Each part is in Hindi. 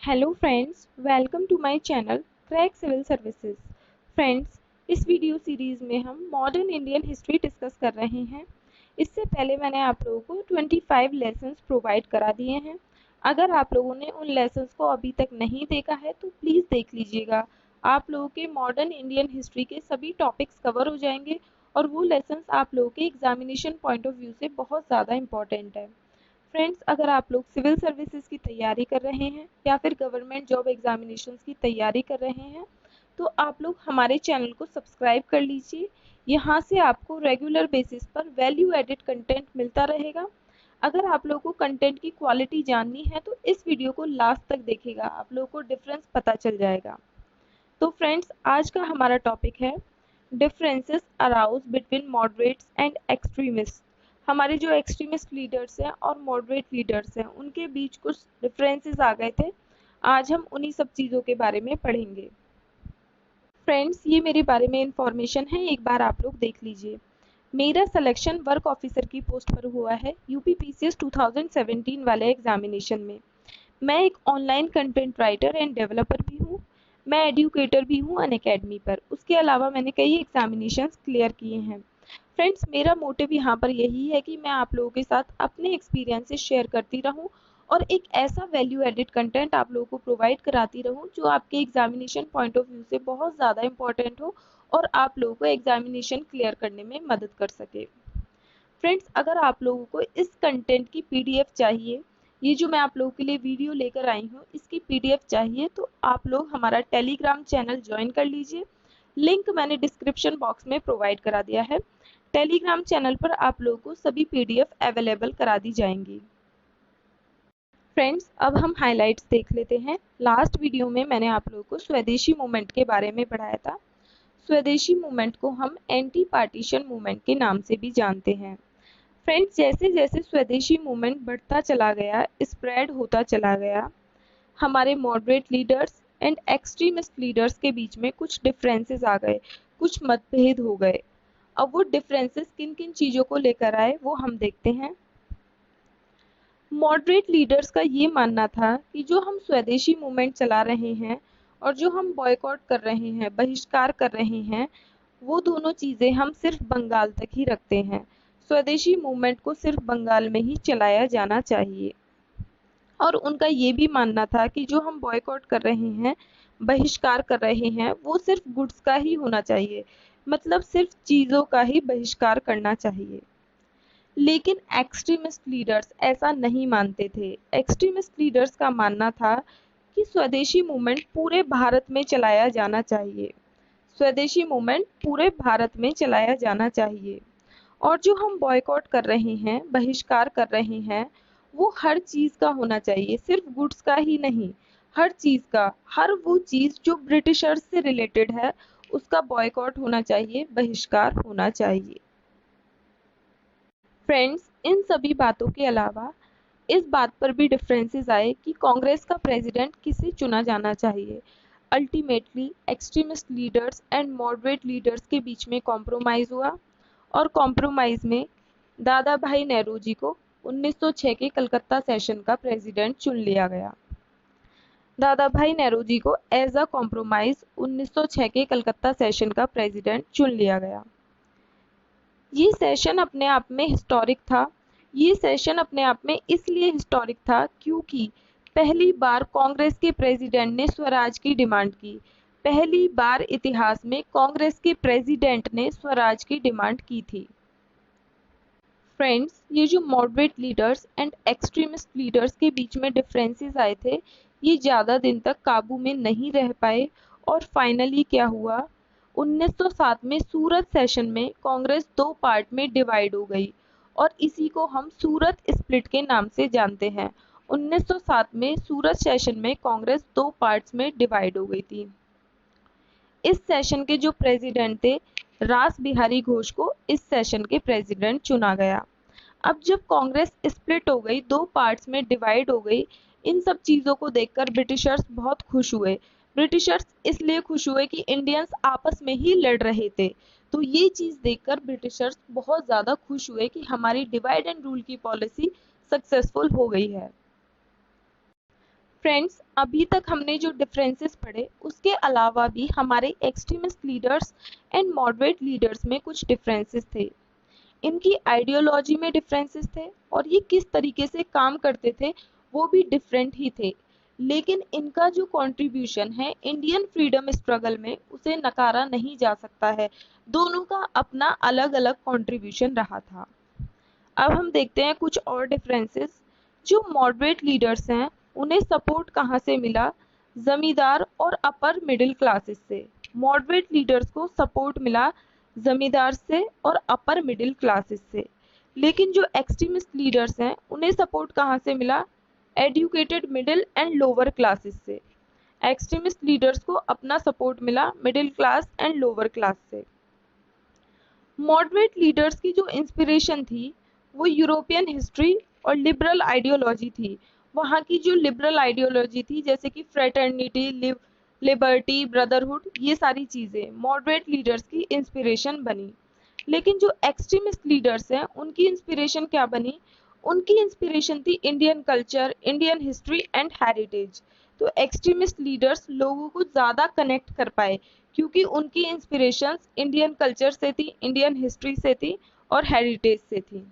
Hello friends, welcome to my channel crack civil services. Friends, इस वीडियो सीरीज़ में हम मॉडर्न इंडियन हिस्ट्री डिस्कस कर रहे हैं। इससे पहले मैंने आप लोगों को 25 लेसन्स प्रोवाइड करा दिए हैं। अगर आप लोगों ने उन लेसन्स को अभी तक नहीं देखा है तो प्लीज़ देख लीजिएगा। आप लोगों के मॉडर्न इंडियन हिस्ट्री के सभी टॉपिक्स कवर हो जाएंगे और वो लेसन्स आप लोगों के एग्जामिनेशन पॉइंट ऑफ व्यू से बहुत ज़्यादा इंपॉर्टेंट है। फ्रेंड्स, अगर आप लोग सिविल सर्विसेज की तैयारी कर रहे हैं या फिर गवर्नमेंट जॉब एग्जामिनेशंस की तैयारी कर रहे हैं तो आप लोग हमारे चैनल को सब्सक्राइब कर लीजिए। यहाँ से आपको रेगुलर बेसिस पर वैल्यू एडिड कंटेंट मिलता रहेगा। अगर आप लोगों को कंटेंट की क्वालिटी जाननी है तो इस वीडियो को लास्ट तक देखिएगा, आप लोगों को डिफरेंस पता चल जाएगा। तो फ्रेंड्स, आज का हमारा टॉपिक है differences arouse between moderates and extremist. हमारे जो एक्सट्रीमिस्ट लीडर्स हैं और मॉडरेट लीडर्स हैं उनके बीच कुछ डिफरेंसेस आ गए थे। आज हम उन्हीं सब चीज़ों के बारे में पढ़ेंगे। फ्रेंड्स, ये मेरे बारे में इंफॉर्मेशन है, एक बार आप लोग देख लीजिए। मेरा सिलेक्शन वर्क ऑफिसर की पोस्ट पर हुआ है यूपीपीसीएस 2017 वाले एग्जामिनेशन में। मैं एक online content writer end developer भी हूँ। मैं एडुकेटर भी हूँ अनअकैडमी पर। उसके अलावा मैंने कई एग्जामिनेशंस क्लियर किए हैं। फ्रेंड्स, मेरा मोटिव यहाँ पर यही है कि मैं आप लोगों के साथ अपने एक्सपीरियंसेस शेयर करती रहूँ और एक ऐसा वैल्यू एडिड कंटेंट आप लोगों को प्रोवाइड कराती रहूँ जो आपके एग्जामिनेशन पॉइंट ऑफ व्यू से बहुत ज़्यादा इंपॉर्टेंट हो और आप लोगों को एग्जामिनेशन क्लियर करने में मदद कर सके। फ्रेंड्स, अगर आप लोगों को इस कंटेंट की पीडीएफ चाहिए, ये जो मैं आप लोगों के लिए वीडियो लेकर आई हूँ इसकी पीडीएफ चाहिए तो आप लोग हमारा टेलीग्राम चैनल ज्वाइन कर लीजिए। लिंक मैंने डिस्क्रिप्शन बॉक्स में प्रोवाइड करा दिया है। टेलीग्राम चैनल पर आप लोगों को सभी पीडीएफ अवेलेबल करा दी जाएंगी। फ्रेंड्स, अब हम हाइलाइट्स देख लेते हैं। लास्ट वीडियो में मैंने आप लोगों को स्वदेशी मूवमेंट के बारे में पढ़ाया था। स्वदेशी मूवमेंट को हम एंटी पार्टीशन मूवमेंट के नाम से भी जानते हैं। फ्रेंड्स, जैसे जैसे स्वदेशी मूवमेंट बढ़ता चला गया, स्प्रेड होता चला गया, हमारे moderate leaders and extremist leaders के बीच में कुछ डिफरेंसेस आ गए, कुछ मतभेद हो गए। अब वो डिफरेंसेस किन किन चीज़ों को लेकर आए वो हम देखते हैं। मॉडरेट लीडर्स का ये मानना था कि जो हम स्वदेशी मूवमेंट चला रहे हैं और जो हम बॉयकॉट कर रहे हैं, बहिष्कार कर रहे हैं, वो दोनों चीज़ें हम सिर्फ बंगाल तक ही रखते हैं। स्वदेशी मूवमेंट को सिर्फ बंगाल में ही चलाया जाना चाहिए। और उनका ये भी मानना था कि जो हम बॉयकॉट कर रहे हैं, बहिष्कार कर रहे हैं, वो सिर्फ गुड्स का ही होना चाहिए, मतलब सिर्फ चीज़ों का ही बहिष्कार करना चाहिए। लेकिन एक्सट्रीमिस्ट लीडर्स ऐसा नहीं मानते थे। एक्सट्रीमिस्ट लीडर्स का मानना था कि स्वदेशी मूवमेंट पूरे भारत में चलाया जाना चाहिए। स्वदेशी मूवमेंट पूरे भारत में चलाया जाना चाहिए और जो हम बॉयकॉट कर रहे हैं, बहिष्कार कर रहे हैं, वो हर चीज़ का होना चाहिए, सिर्फ गुड्स का ही नहीं, हर चीज़ का। हर वो चीज़ जो ब्रिटिशर्स से रिलेटेड है उसका बॉयकॉट होना चाहिए, बहिष्कार होना चाहिए। फ्रेंड्स, इन सभी बातों के अलावा इस बात पर भी डिफरेंसेस आए कि कांग्रेस का प्रेसिडेंट किसे चुना जाना चाहिए। Ultimately extremist leaders and moderate leaders के बीच में कॉम्प्रोमाइज़ हुआ और कॉम्प्रोमाइज़ में दादा भाई नेहरू जी को 1906 के कलकत्ता सेशन का प्रेसिडेंट चुन लिया गया। दादा भाई नेहरू जी को एज अ कॉम्प्रोमाइज़ 1906 के कलकत्ता सेशन का प्रेसिडेंट चुन लिया गया। ये सेशन अपने आप में हिस्टोरिक था। ये सेशन अपने आप में इसलिए हिस्टोरिक था क्योंकि पहली बार कांग्रेस के प्रेसिडेंट ने स्वराज की डिमांड की। पहली बार इतिहास में कांग्रेस के प्रेसिडेंट ने स्वराज की डिमांड की थी। फ्रेंड्स, ये जो moderate leaders and extremist leaders के बीच में डिफरेंसेस आए थे, ये ज़्यादा दिन तक काबू में नहीं रह पाए और फाइनली क्या हुआ, 1907 में सूरत सेशन में कांग्रेस दो पार्ट में डिवाइड हो गई और इसी को हम सूरत स्प्लिट के नाम से जानते हैं। 1907 में सूरत सेशन में कांग्रेस दो पार्ट्स में डिवाइड हो गई थी। इस सेशन के जो प्रेसिडेंट थे, रास बिहारी घोष को इस सेशन के प्रेसिडेंट चुना गया। अब जब कांग्रेस स्प्लिट हो गई, दो पार्ट्स में डिवाइड हो गई, इन सब चीज़ों को देखकर ब्रिटिशर्स बहुत खुश हुए। ब्रिटिशर्स इसलिए खुश हुए कि इंडियंस आपस में ही लड़ रहे थे, तो ये चीज़ देखकर ब्रिटिशर्स बहुत ज़्यादा खुश हुए कि हमारी डिवाइड एंड रूल की पॉलिसी सक्सेसफुल हो गई है। फ्रेंड्स, अभी तक हमने जो डिफरेंसेस पढ़े उसके अलावा भी हमारे extremist leaders and moderate leaders में कुछ डिफरेंसेस थे। इनकी आइडियोलॉजी में डिफरेंसेस थे और ये किस तरीके से काम करते थे वो भी डिफरेंट ही थे, लेकिन इनका जो कंट्रीब्यूशन है इंडियन फ्रीडम स्ट्रगल में उसे नकारा नहीं जा सकता है। दोनों का अपना अलग अलग कंट्रीब्यूशन रहा था। अब हम देखते हैं कुछ और डिफरेंसेस। जो मॉडरेट लीडर्स हैं उन्हें सपोर्ट कहाँ से मिला? जमींदार और अपर मिडिल क्लासेस से। मॉडरेट लीडर्स को सपोर्ट मिला जमींदार से और अपर मिडिल क्लासेस से। लेकिन जो एक्सट्रीमिस्ट लीडर्स हैं उन्हें सपोर्ट कहाँ से मिला? Educated middle and lower classes से। एक्सट्रीमिस्ट लीडर्स को अपना सपोर्ट मिला middle class and lower class से। मॉडरेट लीडर्स की जो इंस्पिरेशन थी वो यूरोपियन हिस्ट्री और लिबरल आइडियोलॉजी थी। वहाँ की जो लिबरल आइडियोलॉजी थी जैसे कि फ्रेटर्निटी, लिबर्टी, ब्रदरहुड, ये सारी चीज़ें मॉडरेट लीडर्स की इंस्पिरेशन बनी। लेकिन जो एक्सट्रीमिस्ट लीडर्स हैं उनकी इंस्पिरेशन क्या बनी? उनकी इंस्पिरेशन थी Indian culture, Indian history and heritage. तो एक्सट्रीमिस्ट लीडर्स लोगों को ज़्यादा कनेक्ट कर पाए क्योंकि उनकी इंस्पिरेशंस इंडियन कल्चर से थी, इंडियन हिस्ट्री से थी और हेरिटेज से थी।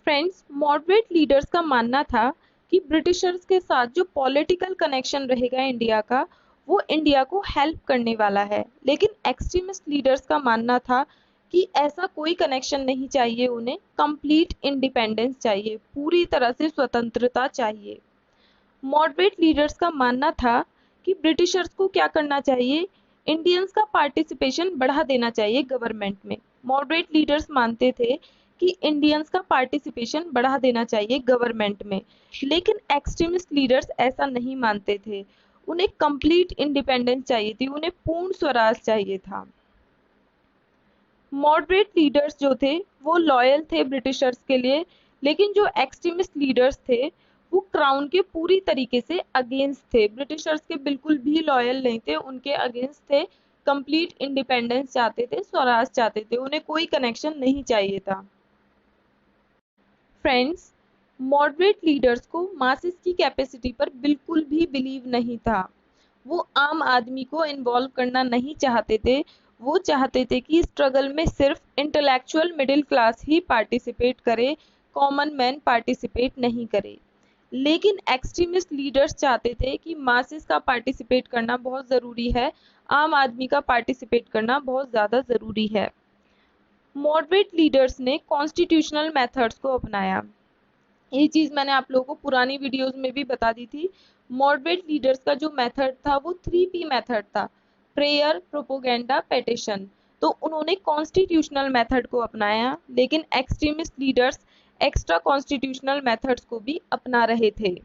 फ्रेंड्स, मॉडरेट लीडर्स का मानना था कि ब्रिटिशर्स के साथ जो पॉलिटिकल कनेक्शन रहेगा इंडिया का वो इंडिया को हेल्प करने वाला है। लेकिन एक्सट्रीमिस्ट लीडर्स का मानना था कि ऐसा कोई कनेक्शन नहीं चाहिए, उन्हें कंप्लीट इंडिपेंडेंस चाहिए, पूरी तरह से स्वतंत्रता चाहिए। मॉडरेट लीडर्स का मानना था कि ब्रिटिशर्स को क्या करना चाहिए? इंडियंस का पार्टिसिपेशन बढ़ा देना चाहिए गवर्नमेंट में। मॉडरेट लीडर्स मानते थे कि इंडियंस का पार्टिसिपेशन बढ़ा देना चाहिए गवर्नमेंट में। लेकिन एक्सट्रीमिस्ट लीडर्स ऐसा नहीं मानते थे। उन्हें कंप्लीट इंडिपेंडेंस चाहिए थी, उन्हें पूर्ण स्वराज चाहिए था। मॉडरेट लीडर्स जो थे वो लॉयल थे ब्रिटिशर्स के लिए, लेकिन जो एक्सट्रीमिस्ट लीडर्स थे वो क्राउन के पूरी तरीके से अगेंस्ट थे। ब्रिटिशर्स के बिल्कुल भी लॉयल नहीं थे, उनके अगेंस्ट थे। कंप्लीट इंडिपेंडेंस चाहते थे, स्वराज चाहते थे, उन्हें कोई कनेक्शन नहीं चाहिए था। फ्रेंड्स, मॉडरेट लीडर्स को मासेस की कैपेसिटी पर बिल्कुल भी बिलीव नहीं था। वो आम आदमी को इन्वॉल्व करना नहीं चाहते थे। वो चाहते थे कि स्ट्रगल में सिर्फ इंटेलेक्चुअल मिडिल क्लास ही पार्टिसिपेट करे, कॉमन मैन पार्टिसिपेट नहीं करे। लेकिन एक्सट्रीमिस्ट लीडर्स चाहते थे कि मासेस का पार्टिसिपेट करना बहुत ज़रूरी है, आम आदमी का पार्टिसिपेट करना बहुत ज़्यादा ज़रूरी है। मॉडरेट लीडर्स ने कॉन्स्टिट्यूशनल मेथड्स को अपनाया। ये चीज़ मैंने आप लोगों को पुरानी वीडियोस में भी बता दी थी। मॉडरेट लीडर्स का जो मेथड था वो 3P मेथड था, प्रेयर, प्रोपोगेंडा, पेटिशन। तो उन्होंने कॉन्स्टिट्यूशनल मेथड को अपनाया, लेकिन extremist leaders extra constitutional methods को भी अपना रहे थे।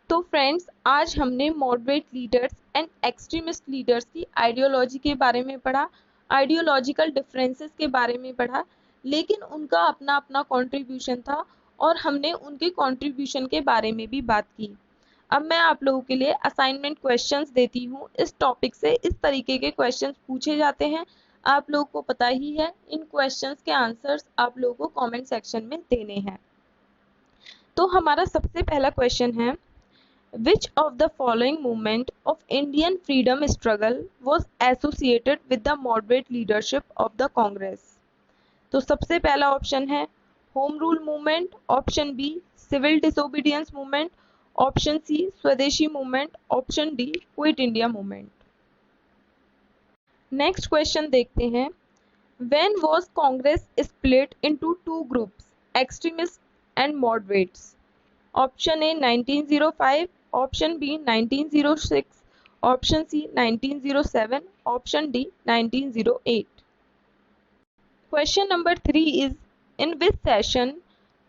तो फ्रेंड्स, आज हमने moderate leaders and extremist leaders की आइडियोलॉजी के बारे में पढ़ा, आइडियोलॉजिकल डिफरेंसेस के बारे में पढ़ा, लेकिन उनका अपना अपना कंट्रीब्यूशन था और हमने उनके कंट्रीब्यूशन के बारे में भी बात की। अब मैं आप लोगों के लिए असाइनमेंट क्वेश्चंस देती हूँ। इस टॉपिक से इस तरीके के क्वेश्चंस पूछे जाते हैं, आप लोगों को पता ही है। इन क्वेश्चंस के आंसर्स आप लोगों को कमेंट सेक्शन में देने हैं। तो हमारा सबसे पहला क्वेश्चन है, Which of the following movement of Indian freedom struggle was associated with the moderate leadership of the Congress? तो सबसे पहला ऑप्शन है home rule movement, option B civil disobedience movement, option C Swadeshi movement, option D quit India movement. Next question देखते हैं, When was Congress split into two groups, extremists and moderates? Option A 1905, option B 1906, option C 1907, option D 1908। Question number 3 is, in which session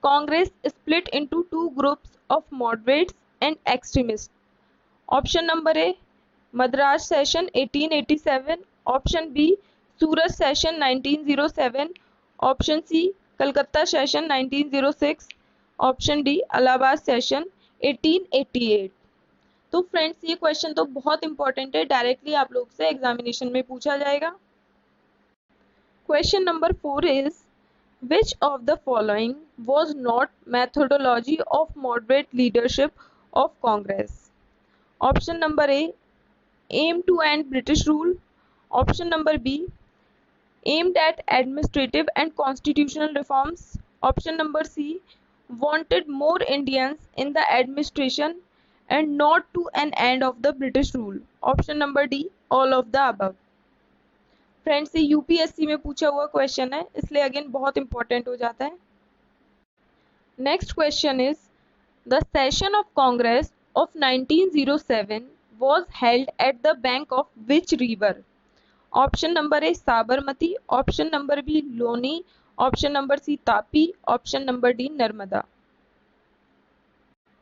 Congress split into two groups of moderates and extremists? Option number A Madras session 1887, option B Surat session 1907, option C Calcutta session 1906, option D Allahabad session 1888। तो फ्रेंड्स, ये क्वेश्चन तो बहुत इंपॉर्टेंट है, डायरेक्टली आप लोग से एग्जामिनेशन में पूछा जाएगा। Question number 4 is, Which of the following was not methodology of moderate leadership of Congress? Option number A, aim to end British rule. Option number B, aimed at administrative and constitutional reforms. Option number C, wanted more Indians in the administration and not to an end of the British rule. Option number D, all of the above. Friends ये यूपीएससी में पूछा हुआ क्वेश्चन है, इसलिए अगेन बहुत इंपॉर्टेंट हो जाता है. Next question is the session of Congress of 1907 was held at the bank of which river? Option number A Sabarmati, option number B Loni, option number C Tapi, option number D Narmada.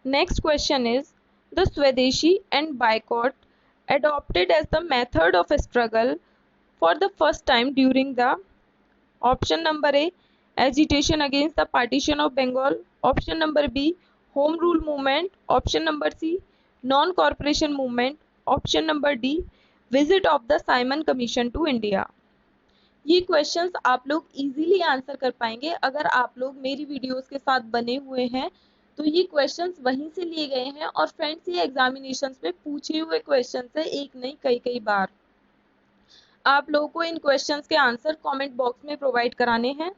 Next question is the Swadeshi and boycott adopted as the method of struggle for the first time during the option number A agitation against the partition of Bengal, option number B home rule movement, option number C non corporation movement, option number D visit of the Simon Commission to India. ये क्वेश्चंस आप लोग इजीली आंसर कर पाएंगे अगर आप लोग मेरी वीडियोस के साथ बने हुए हैं. तो ये क्वेश्चंस वहीं से लिए गए हैं और फ्रेंड्स ये एग्जामिनेशंस में पूछे हुए क्वेश्चंस है, एक नहीं कई कई बार. आप लोगों को इन क्वेश्चंस के आंसर कमेंट बॉक्स में प्रोवाइड कराने हैं.